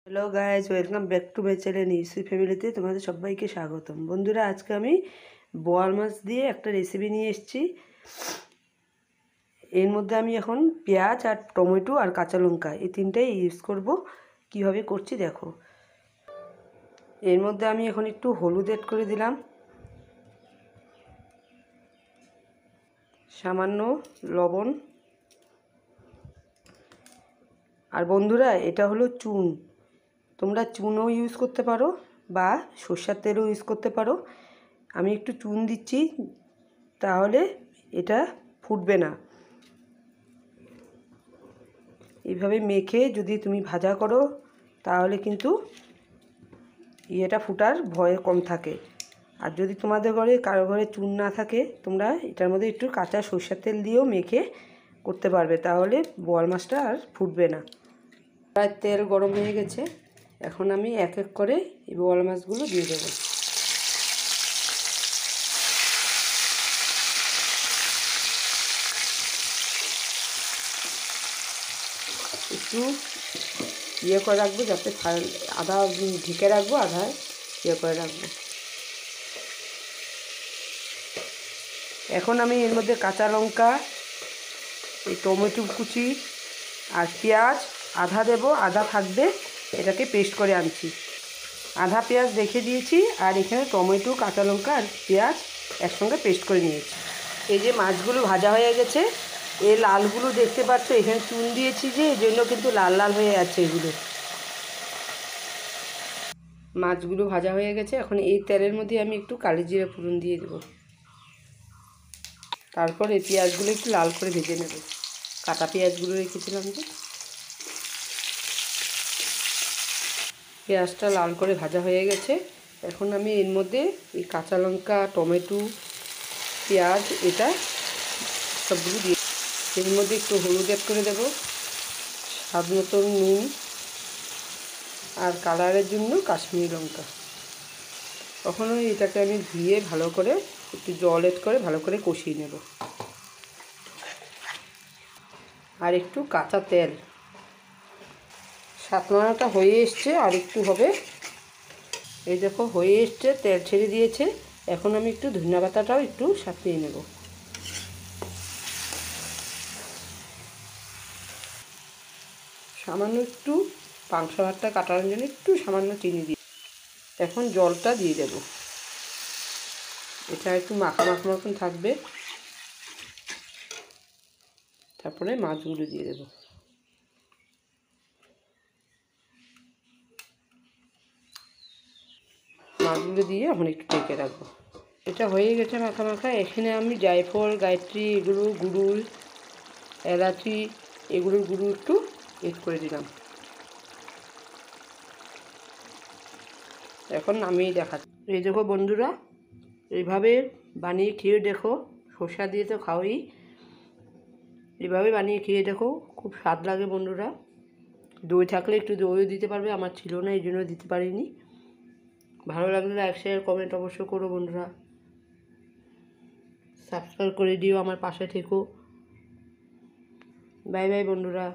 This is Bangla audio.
Hello guys, welcome back to my channel UC ফ্যামিলিতে তোমাদের সবাইকে স্বাগতম। বন্ধুরা, আজকে আমি বোয়াল মাছ দিয়ে একটা রেসিপি নিয়ে এসেছি। এর মধ্যে আমি এখন পেঁয়াজ আর টমেটো আর কাঁচা লঙ্কা এই তিনটাই ইউজ করব। কিভাবে করছি দেখো। এর মধ্যে আমি এখন একটু হলুদ অ্যাড করে দিলাম, সামান্য লবণ, আর বন্ধুরা এটা হলো চুন। তোমরা চুনও ইউজ করতে পারো বা সরষের তেলও ইউজ করতে পারো। আমি একটু চুন দিচ্ছি, তাহলে এটা ফুটবে না। এইভাবে মেখে যদি তুমি ভাজা করো তাহলে কিন্তু এটা ফুটার ভয় কম থাকে। আর যদি তোমাদের ঘরে কারো ঘরে চুন না থাকে, তোমরা এটার মধ্যে একটু কাঁচা সরষের তেল দিয়েও মেখে করতে পারবে, তাহলে বোয়াল মাছটা আর ফুটবে না। প্রায় তেল গরম হয়ে গেছে, এখন আমি এক এক করে এই বোয়াল মাছগুলো দিয়ে দেবো। একটু ইয়ে করে রাখবো, যাতে আধা ঢেকে রাখবো, আধা ইয়ে করে রাখবো। এখন আমি এর মধ্যে কাঁচা লঙ্কা, এই টমেটো কুচি আর পেঁয়াজ আধা দেব, আধা থাকবে, এটাকে পেস্ট করে আনছি। আধা পেঁয়াজ রেখে দিয়েছি, আর এখানে টমেটো, কাঁচা লঙ্কা আর পেঁয়াজ একসঙ্গে পেস্ট করে নিয়েছি। এই যে মাছগুলো ভাজা হয়ে গেছে, এই লালগুলো দেখতে পাচ্ছ, এখানে চুন দিয়েছি যে, এই জন্য কিন্তু লাল লাল হয়ে আছে এগুলো। মাছগুলো ভাজা হয়ে গেছে, এখন এই তেলের মধ্যে আমি একটু কালি জিরে ফোড়ন দিয়ে দেবো। তারপর এই পেঁয়াজগুলো একটু লাল করে ভেজে নেব। কাটা পেঁয়াজগুলো রেখেছিলাম যে, পেঁয়াজটা লাল করে ভাজা হয়ে গেছে। এখন আমি এর মধ্যে এই কাঁচা লঙ্কা, টমেটো, পেঁয়াজ এটা সবগুলো দিয়ে, এর মধ্যে একটু হলুদ অ্যাড করে দেব, স্বাদ মতন নুন, আর কালারের জন্য কাশ্মীরি লঙ্কা। কখনো এটাকে আমি ধুয়ে ভালো করে একটু জল অ্যাড করে ভালো করে কষিয়ে নেব। আর একটু কাঁচা তেল। সাতনাটা হয়ে এসছে, আর একটু হবে। এই দেখো হয়ে এসছে, তেল ছেড়ে দিয়েছে। এখন আমি একটু ধনিয়া পাতাটাও একটু সাঁতরিয়ে নেব। সামান্য একটু পাংশা ভাতটা কাটার জন্য একটু সামান্য চিনি দিয়ে এখন জলটা দিয়ে দেব। এটা একটু মাখা মাখা মতন থাকবে। তারপরে মাছগুলো দিয়ে দেব। মাছগুলো দিয়ে এখন একটু ঢেকে রাখবো। এটা হয়ে গেছে মাখা মাখা। এখানে আমি জায়ফল, গায়ত্রী, এগুলো গুড়ুল, এলাচি, এগুলোর গুঁড়ো একটু এড করে দিলাম। এখন আমি দেখাচ্ছি। এই দেখো বন্ধুরা, এইভাবে বানিয়ে খেয়ে দেখো। শসা দিয়ে তো খাওয়াই, এইভাবে বানিয়ে খেয়ে দেখো, খুব স্বাদ লাগে বন্ধুরা। দই থাকলে একটু দইও দিতে পারবে, আমার ছিল না এই জন্য দিতে পারিনি। ভালো লাগলে লাইক, শেয়ার, কমেন্ট অবশ্যই করো বন্ধুরা। সাবস্ক্রাইব করে দিও, আমার পাশে থেকো। বাই বাই বন্ধুরা।